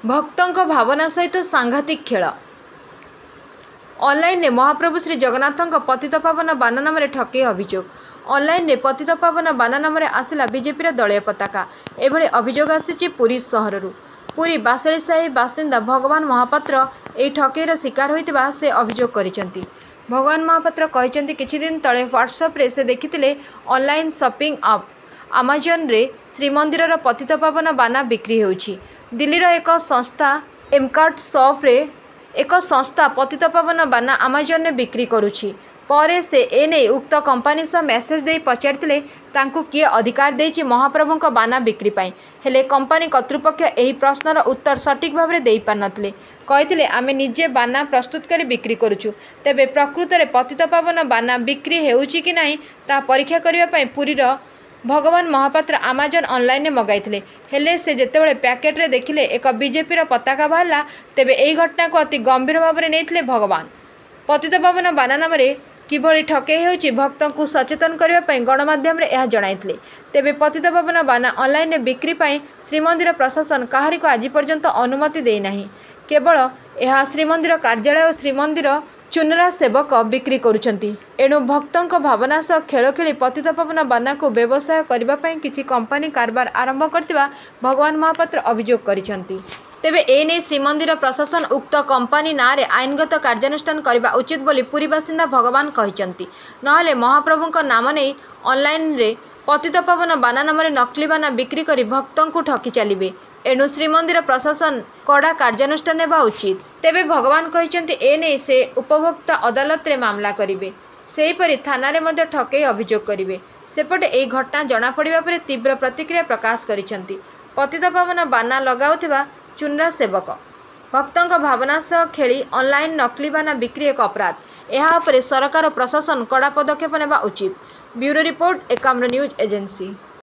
भक्तों भावना सहित सांघातिक खेल। ऑनलाइन रे महाप्रभु श्री जगन्नाथों पतितपावन बाना नाम ठकई अभियोग। ऑनलाइन रे पतितपावन बाना नाम आसला बीजेपी दलीय पताका। एभली अभियोग आसी पुरी सहर। पुरी बासळीसाही बासिंदा भगवान महापात्र यह ठकईर शिकार होता से अभियोग करिसेंती। भगवान महापात्र कहते किछि दिन तले व्हाट्सएप रे से देखिथिले ऑनलाइन शॉपिंग आप अमेजन रे श्रीमंदिर पतितपावन बाना बिक्री होउछि। दिल्लीर एक संस्था एमकार्ट शॉप रे एक संस्था पतितपावन बाना अमेजन रे बिक्री करुछि। परे से एने उक्त कंपनी से मेसेज दे पचारिथिले तांकु किए अधिकार देछि महाप्रभुଙ୍କ बाना बिक्री पाई। हेले कंपनी कर्तृपक्ष एही प्रश्नर उत्तर सटीक भाव में देई पारनथिले। कहिथिले आमे निजे बाना प्रस्तुत करी बिक्री करूछु, तेबे प्रकृत रे पतितपावन बाना बिक्री हेउछि कि नाही ता परीक्षा करिवा पई पुरीर भगवान महापात्र अमेजन ऑनलाइन में मगाइथिले। हेले से जेतेबेले पैकेट रे देखिले एक बीजेपी पताका बाहरला, तेबे एही घटना को अति गंभीर भाव में नेइथिले। भगवान पतितपावन बाना नाम किभली ठकई होउछि भक्तों को सचेतन करने पर गणमाध्यम यह जणाइथिले। तेबे पतितपावन बाना ऑनलाइन में बिक्री पाई श्रीमंदिर प्रशासन काहारी को आज पर्यंत अनुमति देई नाही। केवल यह श्रीमंदिर कार्यालय और श्रीमंदिर चुनरा सेवक बिक्री करुछंती। एणु भक्तों भावना सह खेल खेली पतितपावन बाना को व्यवसाय करबा पई किछि कंपनी कारबार आरंभ करथिबा भगवान महापात्र अभियोग करिसंती। तेबे एने श्रीमंदिर प्रशासन उक्त कंपनी नारे आईनगत कार्यानुष्ठान करबा उचित बोली पुरी बासिंदा भगवान कहिसंती। नहले महाप्रभुଙ୍କ नाम नै ऑनलाइन रे पतितपावन बाना नाम नकली बाना बिक्री करी भक्तों को ठकी चलिबे। एणु श्रीमंदिर प्रशासन कड़ा कार्यानुष्ठान नेबा उचित। तेबे भगवान कहिसंती एने से उपभोक्ता अदालत रे मामला करिवे, सेहीपरि थाना रे मध्य ठकई अभियोग करिवे। सेपटे एही घटना जना पड़िबा परे तीव्र प्रतिक्रिया प्रकाश करिसंती पतितपावन बाना लगाउथिबा चुनरा सेवक। भक्तों भावना सह खेली ऑनलाइन नकली बाना बिक्री एक अपराध। यह उपरे सरकार और प्रशासन कड़ा पदक्षेप नेबा उचित। Bureau report Ekamra news agency.